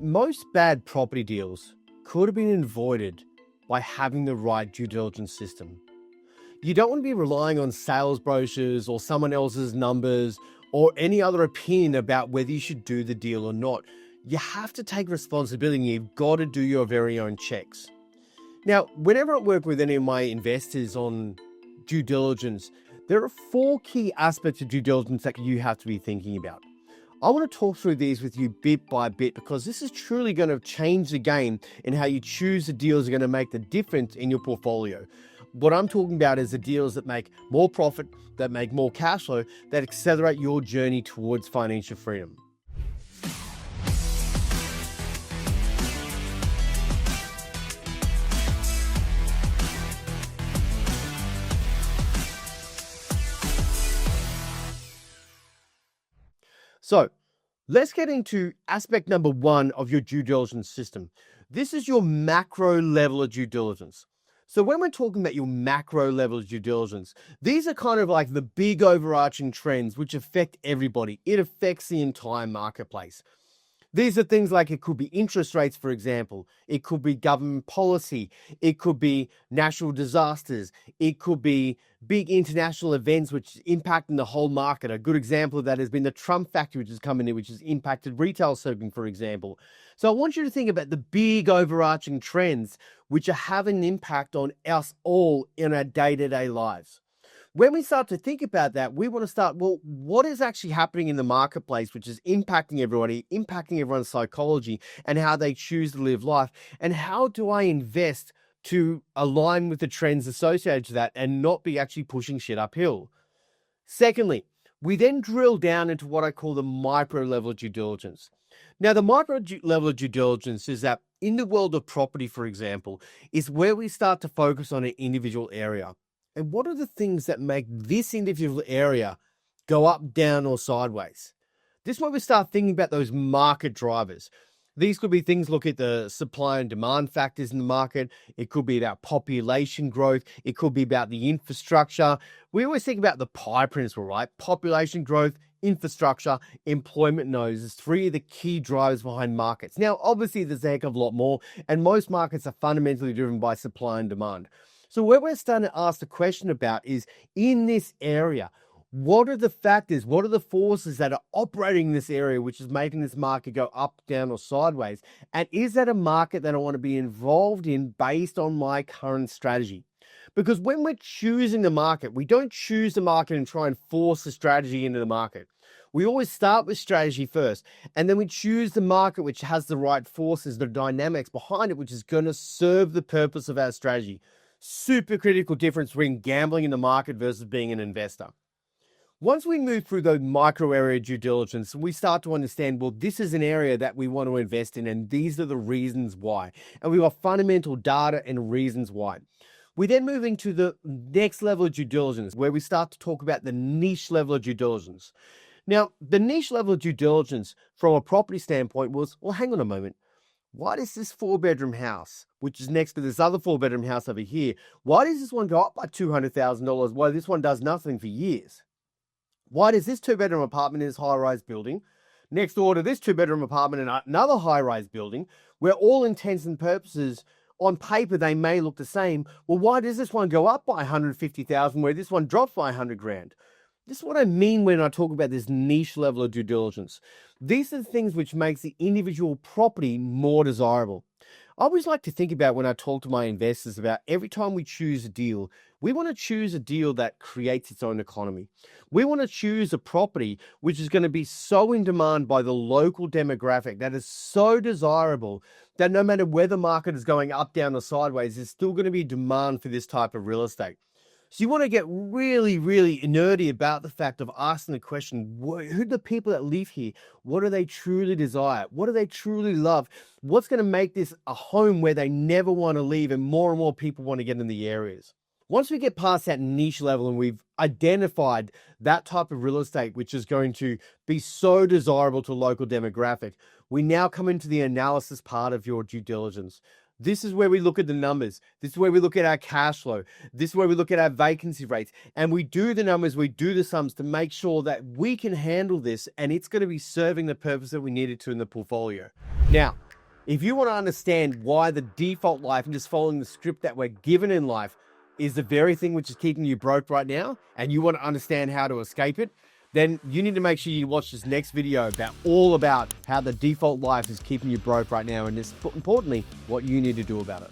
Most bad property deals could have been avoided by having the right due diligence system. You don't want to be relying on sales brochures or someone else's numbers or any other opinion about whether you should do the deal or not. You have to take responsibility. You've got to do your very own checks. Now, whenever I work with any of my investors on due diligence, there are 4 key aspects of due diligence that you have to be thinking about. I want to talk through these with you bit by bit because this is truly going to change the game in how you choose the deals that are going to make the difference in your portfolio. What I'm talking about is the deals that make more profit, that make more cash flow, that accelerate your journey towards financial freedom. So let's get into aspect number 1 of your due diligence system. This is your macro level of due diligence. So when we're talking about your macro level of due diligence, these are kind of like the big overarching trends which affect everybody. It affects the entire marketplace. These are things like it could be interest rates, for example. It could be government policy. It could be natural disasters. It could be big international events which is impacting the whole market. A good example of that has been the Trump factor, which has come in, which has impacted retail segment, for example. So I want you to think about the big overarching trends which are having an impact on us all in our day-to-day lives. When we start to think about that, we want to start, what is actually happening in the marketplace, which is impacting everybody, impacting everyone's psychology and how they choose to live life? And how do I invest to align with the trends associated to that and not be actually pushing shit uphill? Secondly, we then drill down into what I call the micro level due diligence. Now, the micro level of due diligence is that in the world of property, for example, is where we start to focus on an individual area. And what are the things that make this individual area go up, down, or sideways? This is where we start thinking about those market drivers. These could be things, look at the supply and demand factors in the market. It could be about population growth. It could be about the infrastructure. We always think about the pie principle, right? Population growth, infrastructure, employment nodes is 3 of the key drivers behind markets. Now, obviously, there's a heck of a lot more, and most markets are fundamentally driven by supply and demand. So what we're starting to ask the question about is, in this area, what are the factors, what are the forces that are operating in this area, which is making this market go up, down, or sideways? And is that a market that I want to be involved in based on my current strategy? Because when we're choosing the market, we don't choose the market and try and force the strategy into the market. We always start with strategy first, and then we choose the market which has the right forces, the dynamics behind it, which is going to serve the purpose of our strategy. Super critical difference between gambling in the market versus being an investor. Once we move through the micro area due diligence, we start to understand, this is an area that we want to invest in, and these are the reasons why. And we've got fundamental data and reasons why. We then move into the next level of due diligence, where we start to talk about the niche level of due diligence. Now, the niche level of due diligence from a property standpoint was, hang on a moment. Why does this 4-bedroom house, which is next to this other 4-bedroom house over here, why does this one go up by $200,000 while this one does nothing for years? Why does this 2-bedroom apartment in this high-rise building next door to this 2-bedroom apartment in another high-rise building, where all intents and purposes on paper they may look the same? Why does this one go up by $150,000 where this one drops by $100,000? This is what I mean when I talk about this niche level of due diligence. These are the things which makes the individual property more desirable. I always like to think about when I talk to my investors about every time we choose a deal, we want to choose a deal that creates its own economy. We want to choose a property which is going to be so in demand by the local demographic, that is so desirable that no matter whether the market is going up, down, or sideways, there's still going to be demand for this type of real estate. So you want to get really, really nerdy about the fact of asking the question, who are the people that live here? What do they truly desire? What do they truly love? What's going to make this a home where they never want to leave and more people want to get in the areas? Once we get past that niche level and we've identified that type of real estate, which is going to be so desirable to a local demographic, we now come into the analysis part of your due diligence. This is where we look at the numbers. This is where we look at our cash flow. This is where we look at our vacancy rates. And we do the numbers, we do the sums to make sure that we can handle this and it's going to be serving the purpose that we need it to in the portfolio. Now, if you want to understand why the default life and just following the script that we're given in life is the very thing which is keeping you broke right now, and you want to understand how to escape it, then you need to make sure you watch this next video about how the default life is keeping you broke right now, and importantly, what you need to do about it.